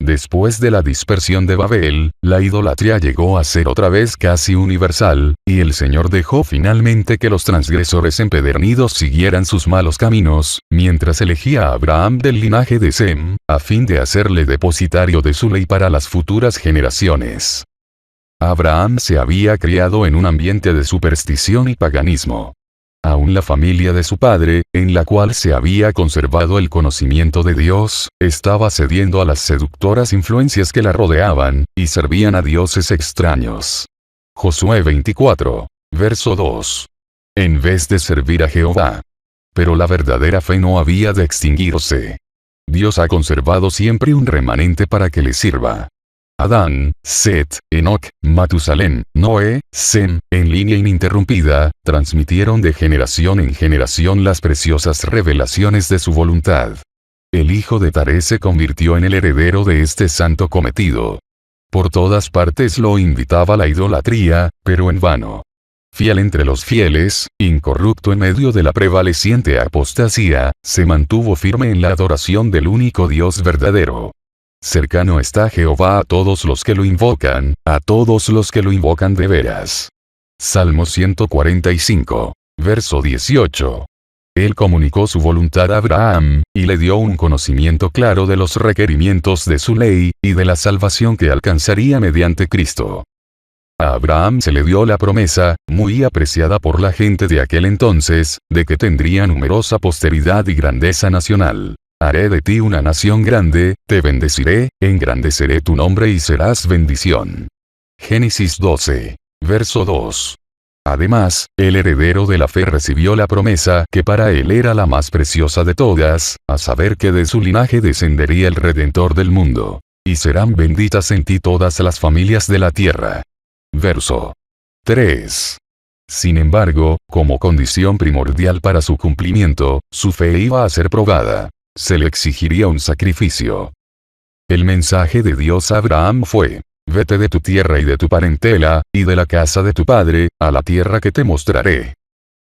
Después de la dispersión de Babel, la idolatría llegó a ser otra vez casi universal, y el Señor dejó finalmente que los transgresores empedernidos siguieran sus malos caminos, mientras elegía a Abraham del linaje de Sem, a fin de hacerle depositario de su ley para las futuras generaciones. Abraham se había criado en un ambiente de superstición y paganismo. Aún la familia de su padre, en la cual se había conservado el conocimiento de Dios, estaba cediendo a las seductoras influencias que la rodeaban, y servían a dioses extraños. Josué 24, verso 2. En vez de servir a Jehová. Pero la verdadera fe no había de extinguirse. Dios ha conservado siempre un remanente para que le sirva. Adán, Set, Enoc, Matusalén, Noé, Sem, en línea ininterrumpida, transmitieron de generación en generación las preciosas revelaciones de su voluntad. El hijo de Taré se convirtió en el heredero de este santo cometido. Por todas partes lo invitaba la idolatría, pero en vano. Fiel entre los fieles, incorrupto en medio de la prevaleciente apostasía, se mantuvo firme en la adoración del único Dios verdadero. Cercano está Jehová a todos los que lo invocan, a todos los que lo invocan de veras. Salmo 145, verso 18. Él comunicó su voluntad a Abraham, y le dio un conocimiento claro de los requerimientos de su ley, y de la salvación que alcanzaría mediante Cristo. A Abraham se le dio la promesa, muy apreciada por la gente de aquel entonces, de que tendría numerosa posteridad y grandeza nacional. Haré de ti una nación grande, te bendeciré, engrandeceré tu nombre y serás bendición. Génesis 12, verso 2. Además, el heredero de la fe recibió la promesa que para él era la más preciosa de todas, a saber que de su linaje descendería el Redentor del mundo. Y serán benditas en ti todas las familias de la tierra. Verso 3. Sin embargo, como condición primordial para su cumplimiento, su fe iba a ser probada. Se le exigiría un sacrificio. El mensaje de Dios a Abraham fue: vete de tu tierra y de tu parentela, y de la casa de tu padre, a la tierra que te mostraré.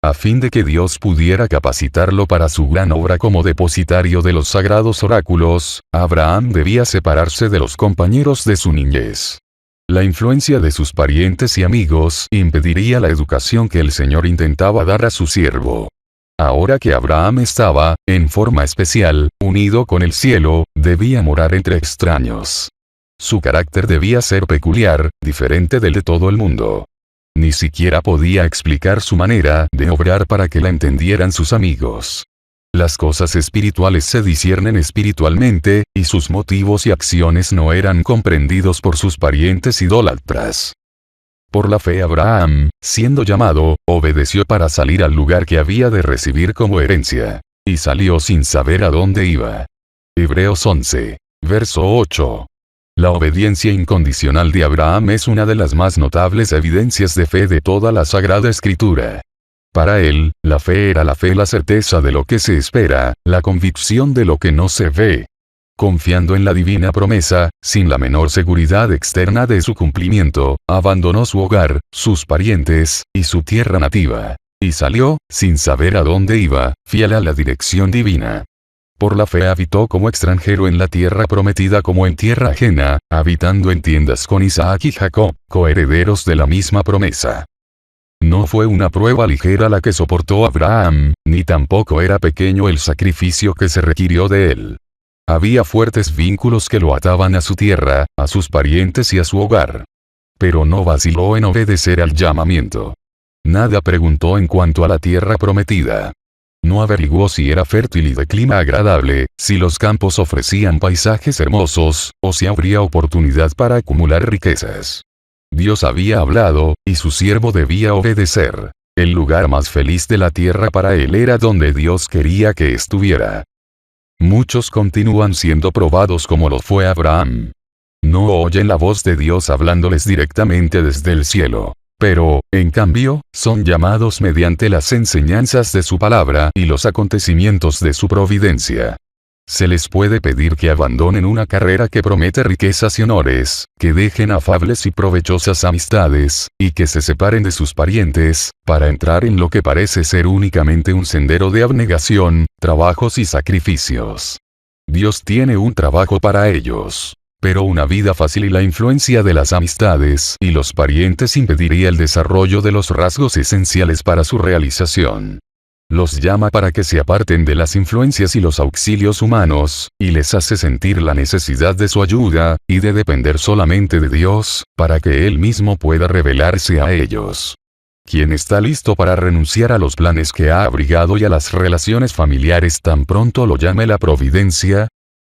A fin de que Dios pudiera capacitarlo para su gran obra como depositario de los sagrados oráculos, Abraham debía separarse de los compañeros de su niñez. La influencia de sus parientes y amigos impediría la educación que el Señor intentaba dar a su siervo. Ahora que Abraham estaba, en forma especial, unido con el cielo, debía morar entre extraños. Su carácter debía ser peculiar, diferente del de todo el mundo. Ni siquiera podía explicar su manera de obrar para que la entendieran sus amigos. Las cosas espirituales se disciernen espiritualmente, y sus motivos y acciones no eran comprendidos por sus parientes idólatras. Por la fe Abraham, siendo llamado, obedeció para salir al lugar que había de recibir como herencia. Y salió sin saber a dónde iba. Hebreos 11, verso 8. La obediencia incondicional de Abraham es una de las más notables evidencias de fe de toda la Sagrada Escritura. Para él, la fe era la certeza de lo que se espera, la convicción de lo que no se ve. Confiando en la divina promesa, sin la menor seguridad externa de su cumplimiento, abandonó su hogar, sus parientes, y su tierra nativa. Y salió, sin saber a dónde iba, fiel a la dirección divina. Por la fe habitó como extranjero en la tierra prometida como en tierra ajena, habitando en tiendas con Isaac y Jacob, coherederos de la misma promesa. No fue una prueba ligera la que soportó Abraham, ni tampoco era pequeño el sacrificio que se requirió de él. Había fuertes vínculos que lo ataban a su tierra, a sus parientes y a su hogar. Pero no vaciló en obedecer al llamamiento. Nada preguntó en cuanto a la tierra prometida. No averiguó si era fértil y de clima agradable, si los campos ofrecían paisajes hermosos, o si habría oportunidad para acumular riquezas. Dios había hablado, y su siervo debía obedecer. El lugar más feliz de la tierra para él era donde Dios quería que estuviera. Muchos continúan siendo probados como lo fue Abraham. No oyen la voz de Dios hablándoles directamente desde el cielo. Pero, en cambio, son llamados mediante las enseñanzas de su palabra y los acontecimientos de su providencia. Se les puede pedir que abandonen una carrera que promete riquezas y honores, que dejen afables y provechosas amistades, y que se separen de sus parientes, para entrar en lo que parece ser únicamente un sendero de abnegación, trabajos y sacrificios. Dios tiene un trabajo para ellos. Pero una vida fácil y la influencia de las amistades y los parientes impediría el desarrollo de los rasgos esenciales para su realización. Los llama para que se aparten de las influencias y los auxilios humanos, y les hace sentir la necesidad de su ayuda, y de depender solamente de Dios, para que Él mismo pueda revelarse a ellos. ¿Quién está listo para renunciar a los planes que ha abrigado y a las relaciones familiares tan pronto lo llame la providencia?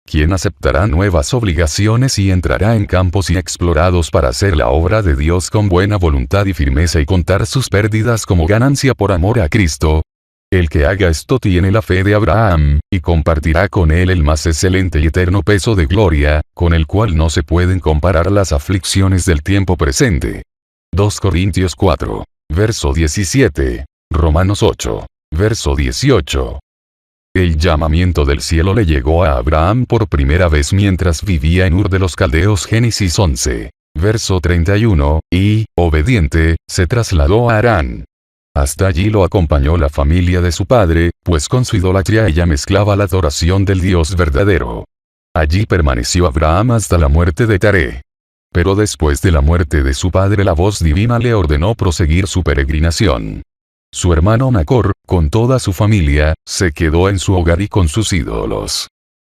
¿Quién aceptará nuevas obligaciones y entrará en campos inexplorados para hacer la obra de Dios con buena voluntad y firmeza y contar sus pérdidas como ganancia por amor a Cristo? El que haga esto tiene la fe de Abraham, y compartirá con él el más excelente y eterno peso de gloria, con el cual no se pueden comparar las aflicciones del tiempo presente. 2 Corintios 4, verso 17. Romanos 8, verso 18. El llamamiento del cielo le llegó a Abraham por primera vez mientras vivía en Ur de los Caldeos. Génesis 11, verso 31, y, obediente, se trasladó a Harán. Hasta allí lo acompañó la familia de su padre, pues con su idolatría ella mezclaba la adoración del Dios verdadero. Allí permaneció Abraham hasta la muerte de Taré. Pero después de la muerte de su padre la voz divina le ordenó proseguir su peregrinación. Su hermano Nacor, con toda su familia, se quedó en su hogar y con sus ídolos.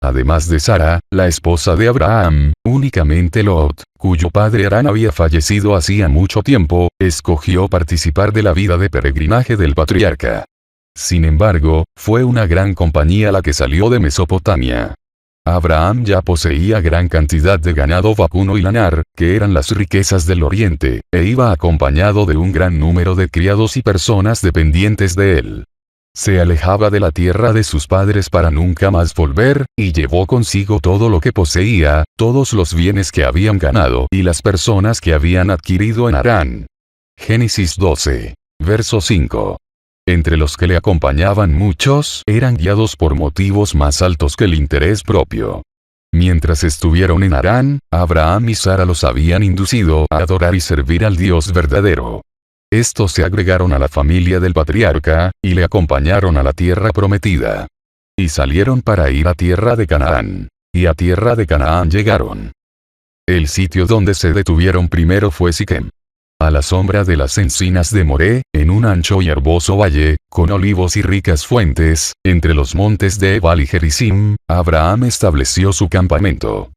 Además de Sara, la esposa de Abraham, únicamente Lot, cuyo padre Harán había fallecido hacía mucho tiempo, escogió participar de la vida de peregrinaje del patriarca. Sin embargo, fue una gran compañía la que salió de Mesopotamia. Abraham ya poseía gran cantidad de ganado vacuno y lanar, que eran las riquezas del oriente, e iba acompañado de un gran número de criados y personas dependientes de él. Se alejaba de la tierra de sus padres para nunca más volver, y llevó consigo todo lo que poseía, todos los bienes que habían ganado y las personas que habían adquirido en Harán. Génesis 12, verso 5. Entre los que le acompañaban muchos eran guiados por motivos más altos que el interés propio. Mientras estuvieron en Harán, Abraham y Sara los habían inducido a adorar y servir al Dios verdadero. Estos se agregaron a la familia del patriarca, y le acompañaron a la tierra prometida. Y salieron para ir a tierra de Canaán. Y a tierra de Canaán llegaron. El sitio donde se detuvieron primero fue Siquem. A la sombra de las encinas de Moré, en un ancho y herboso valle, con olivos y ricas fuentes, entre los montes de Ebal y Gerizim, Abraham estableció su campamento.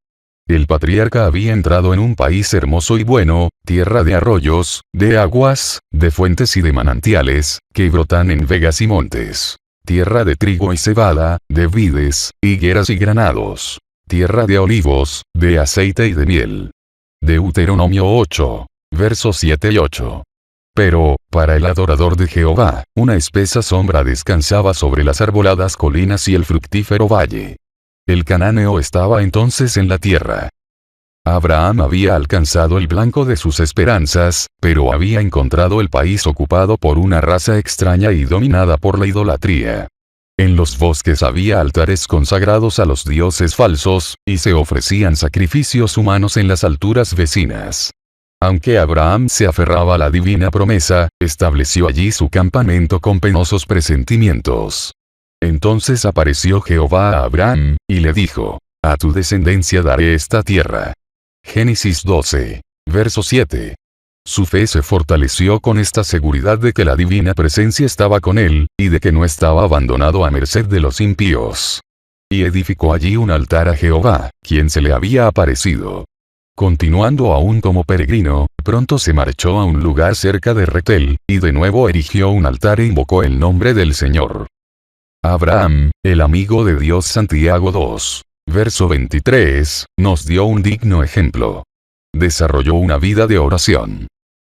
El patriarca había entrado en un país hermoso y bueno, tierra de arroyos, de aguas, de fuentes y de manantiales, que brotan en vegas y montes. Tierra de trigo y cebada, de vides, higueras y granados. Tierra de olivos, de aceite y de miel. Deuteronomio 8, versos 7 y 8. Pero, para el adorador de Jehová, una espesa sombra descansaba sobre las arboladas colinas y el fructífero valle. El cananeo estaba entonces en la tierra. Abraham había alcanzado el blanco de sus esperanzas, pero había encontrado el país ocupado por una raza extraña y dominada por la idolatría. En los bosques había altares consagrados a los dioses falsos, y se ofrecían sacrificios humanos en las alturas vecinas. Aunque Abraham se aferraba a la divina promesa, estableció allí su campamento con penosos presentimientos. Entonces apareció Jehová a Abraham, y le dijo: a tu descendencia daré esta tierra. Génesis 12, verso 7. Su fe se fortaleció con esta seguridad de que la divina presencia estaba con él, y de que no estaba abandonado a merced de los impíos. Y edificó allí un altar a Jehová, quien se le había aparecido. Continuando aún como peregrino, pronto se marchó a un lugar cerca de Retel, y de nuevo erigió un altar e invocó el nombre del Señor. Abraham, el amigo de Dios. Santiago 2, verso 23, nos dio un digno ejemplo. Desarrolló una vida de oración.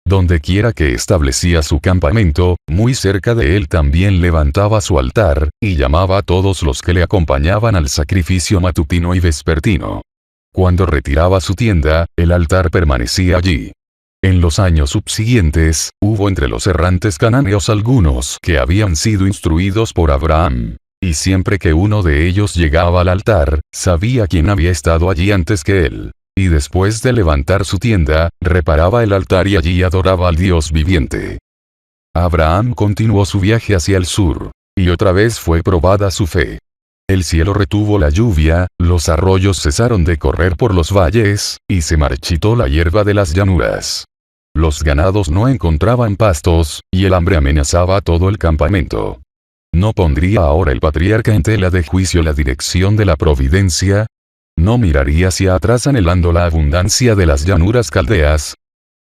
Donde quiera que establecía su campamento, muy cerca de él también levantaba su altar, y llamaba a todos los que le acompañaban al sacrificio matutino y vespertino. Cuando retiraba su tienda, el altar permanecía allí. En los años subsiguientes, hubo entre los errantes cananeos algunos que habían sido instruidos por Abraham. Y siempre que uno de ellos llegaba al altar, sabía quién había estado allí antes que él. Y después de levantar su tienda, reparaba el altar y allí adoraba al Dios viviente. Abraham continuó su viaje hacia el sur. Y otra vez fue probada su fe. El cielo retuvo la lluvia, los arroyos cesaron de correr por los valles, y se marchitó la hierba de las llanuras. Los ganados no encontraban pastos, y el hambre amenazaba todo el campamento. ¿No pondría ahora el patriarca en tela de juicio la dirección de la providencia? ¿No miraría hacia atrás anhelando la abundancia de las llanuras caldeas?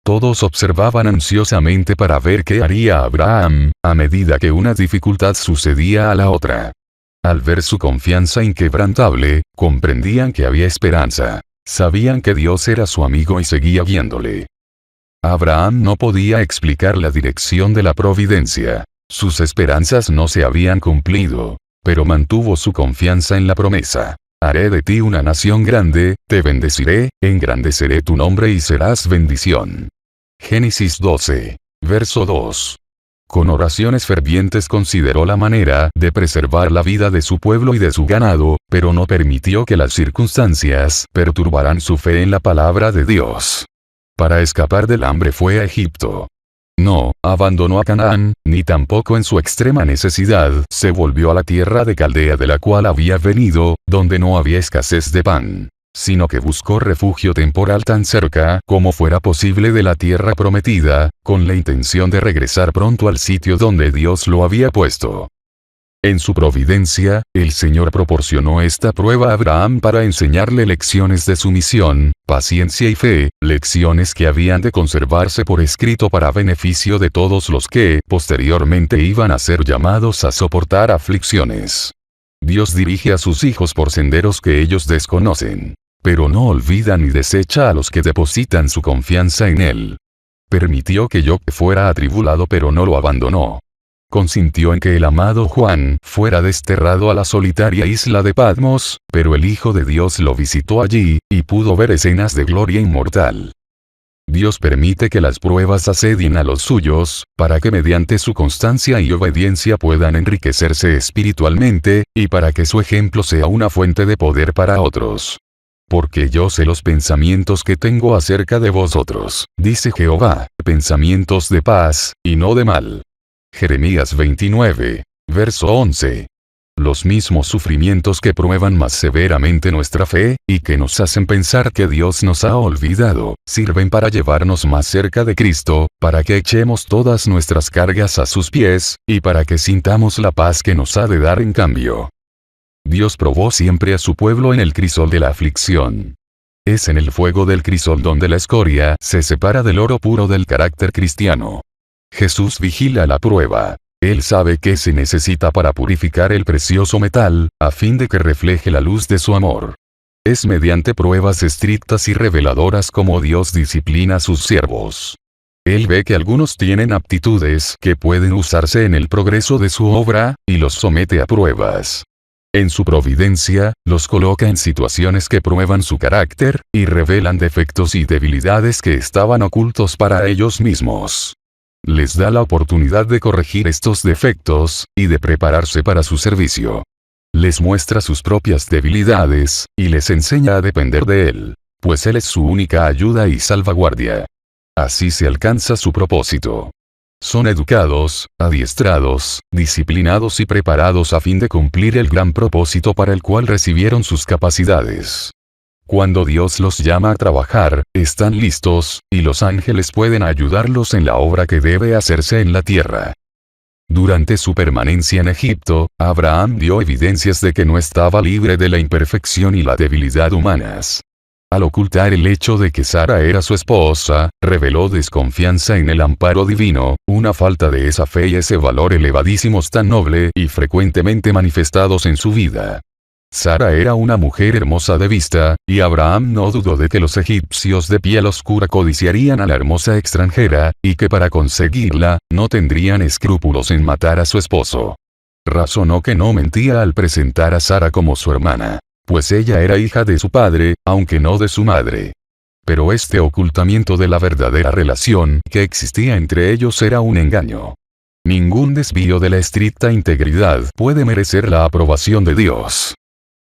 Todos observaban ansiosamente para ver qué haría Abraham, a medida que una dificultad sucedía a la otra. Al ver su confianza inquebrantable, comprendían que había esperanza. Sabían que Dios era su amigo y seguía guiándole. Abraham no podía explicar la dirección de la providencia. Sus esperanzas no se habían cumplido, pero mantuvo su confianza en la promesa. Haré de ti una nación grande, te bendeciré, engrandeceré tu nombre y serás bendición. Génesis 12, verso 2. Con oraciones fervientes consideró la manera de preservar la vida de su pueblo y de su ganado, pero no permitió que las circunstancias perturbaran su fe en la palabra de Dios. Para escapar del hambre fue a Egipto. No abandonó a Canaán, ni tampoco en su extrema necesidad se volvió a la tierra de Caldea de la cual había venido, donde no había escasez de pan, sino que buscó refugio temporal tan cerca como fuera posible de la tierra prometida, con la intención de regresar pronto al sitio donde Dios lo había puesto. En su providencia, el Señor proporcionó esta prueba a Abraham para enseñarle lecciones de sumisión, paciencia y fe, lecciones que habían de conservarse por escrito para beneficio de todos los que, posteriormente iban a ser llamados a soportar aflicciones. Dios dirige a sus hijos por senderos que ellos desconocen, pero no olvida ni desecha a los que depositan su confianza en Él. Permitió que Job fuera atribulado pero no lo abandonó. Consintió en que el amado Juan fuera desterrado a la solitaria isla de Patmos, pero el Hijo de Dios lo visitó allí, y pudo ver escenas de gloria inmortal. Dios permite que las pruebas asedien a los suyos, para que mediante su constancia y obediencia puedan enriquecerse espiritualmente, y para que su ejemplo sea una fuente de poder para otros. Porque yo sé los pensamientos que tengo acerca de vosotros, dice Jehová, pensamientos de paz, y no de mal. Jeremías 29, verso 11. Los mismos sufrimientos que prueban más severamente nuestra fe, y que nos hacen pensar que Dios nos ha olvidado, sirven para llevarnos más cerca de Cristo, para que echemos todas nuestras cargas a sus pies, y para que sintamos la paz que nos ha de dar en cambio. Dios probó siempre a su pueblo en el crisol de la aflicción. Es en el fuego del crisol donde la escoria se separa del oro puro del carácter cristiano. Jesús vigila la prueba. Él sabe qué se necesita para purificar el precioso metal, a fin de que refleje la luz de su amor. Es mediante pruebas estrictas y reveladoras como Dios disciplina a sus siervos. Él ve que algunos tienen aptitudes que pueden usarse en el progreso de su obra, y los somete a pruebas. En su providencia, los coloca en situaciones que prueban su carácter, y revelan defectos y debilidades que estaban ocultos para ellos mismos. Les da la oportunidad de corregir estos defectos, y de prepararse para su servicio. Les muestra sus propias debilidades, y les enseña a depender de Él, pues Él es su única ayuda y salvaguardia. Así se alcanza su propósito. Son educados, adiestrados, disciplinados y preparados a fin de cumplir el gran propósito para el cual recibieron sus capacidades. Cuando Dios los llama a trabajar, están listos, y los ángeles pueden ayudarlos en la obra que debe hacerse en la tierra. Durante su permanencia en Egipto, Abraham dio evidencias de que no estaba libre de la imperfección y la debilidad humanas. Al ocultar el hecho de que Sara era su esposa, reveló desconfianza en el amparo divino, una falta de esa fe y ese valor elevadísimos tan noble y frecuentemente manifestados en su vida. Sara era una mujer hermosa de vista, y Abraham no dudó de que los egipcios de piel oscura codiciarían a la hermosa extranjera, y que para conseguirla, no tendrían escrúpulos en matar a su esposo. Razonó que no mentía al presentar a Sara como su hermana, pues ella era hija de su padre, aunque no de su madre. Pero este ocultamiento de la verdadera relación que existía entre ellos era un engaño. Ningún desvío de la estricta integridad puede merecer la aprobación de Dios.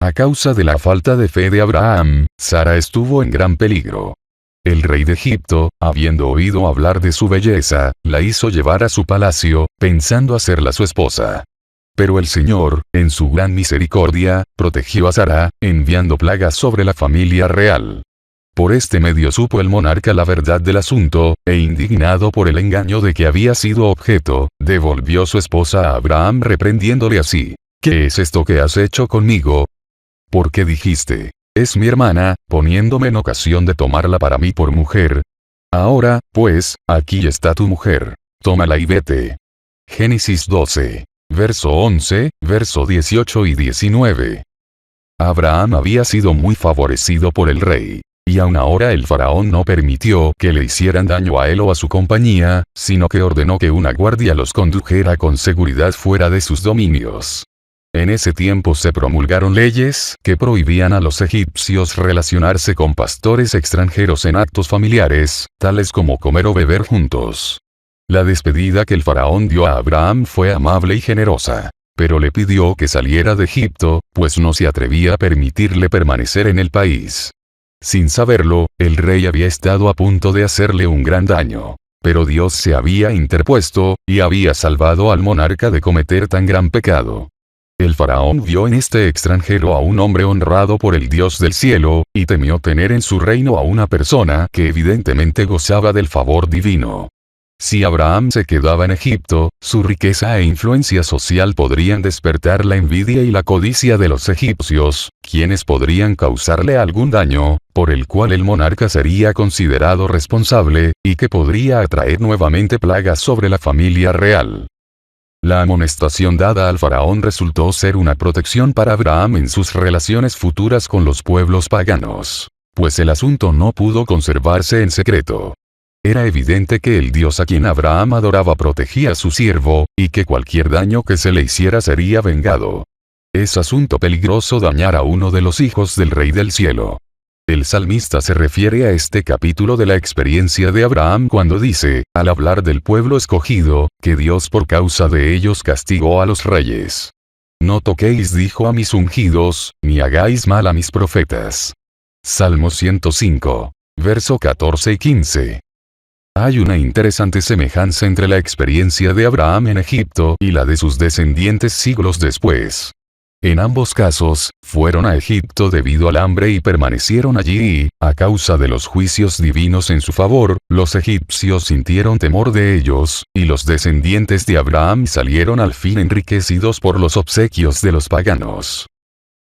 A causa de la falta de fe de Abraham, Sara estuvo en gran peligro. El rey de Egipto, habiendo oído hablar de su belleza, la hizo llevar a su palacio, pensando hacerla su esposa. Pero el Señor, en su gran misericordia, protegió a Sara, enviando plagas sobre la familia real. Por este medio supo el monarca la verdad del asunto, e indignado por el engaño de que había sido objeto, devolvió su esposa a Abraham reprendiéndole así: ¿Qué es esto que has hecho conmigo? ¿Por qué dijiste, es mi hermana, poniéndome en ocasión de tomarla para mí por mujer? Ahora, pues, aquí está tu mujer. Tómala y vete. Génesis 12. Verso 11, verso 18 y 19. Abraham había sido muy favorecido por el rey. Y aun ahora el faraón no permitió que le hicieran daño a él o a su compañía, sino que ordenó que una guardia los condujera con seguridad fuera de sus dominios. En ese tiempo se promulgaron leyes que prohibían a los egipcios relacionarse con pastores extranjeros en actos familiares, tales como comer o beber juntos. La despedida que el faraón dio a Abraham fue amable y generosa. Pero le pidió que saliera de Egipto, pues no se atrevía a permitirle permanecer en el país. Sin saberlo, el rey había estado a punto de hacerle un gran daño. Pero Dios se había interpuesto, y había salvado al monarca de cometer tan gran pecado. El faraón vio en este extranjero a un hombre honrado por el Dios del cielo, y temió tener en su reino a una persona que evidentemente gozaba del favor divino. Si Abraham se quedaba en Egipto, su riqueza e influencia social podrían despertar la envidia y la codicia de los egipcios, quienes podrían causarle algún daño, por el cual el monarca sería considerado responsable, y que podría atraer nuevamente plagas sobre la familia real. La amonestación dada al faraón resultó ser una protección para Abraham en sus relaciones futuras con los pueblos paganos, pues el asunto no pudo conservarse en secreto. Era evidente que el Dios a quien Abraham adoraba protegía a su siervo, y que cualquier daño que se le hiciera sería vengado. Es asunto peligroso dañar a uno de los hijos del Rey del Cielo. El salmista se refiere a este capítulo de la experiencia de Abraham cuando dice, al hablar del pueblo escogido, que Dios por causa de ellos castigó a los reyes. No toquéis, dijo, a mis ungidos, ni hagáis mal a mis profetas. Salmo 105. Verso 14 y 15. Hay una interesante semejanza entre la experiencia de Abraham en Egipto y la de sus descendientes siglos después. En ambos casos, fueron a Egipto debido al hambre y permanecieron allí y, a causa de los juicios divinos en su favor, los egipcios sintieron temor de ellos, y los descendientes de Abraham salieron al fin enriquecidos por los obsequios de los paganos.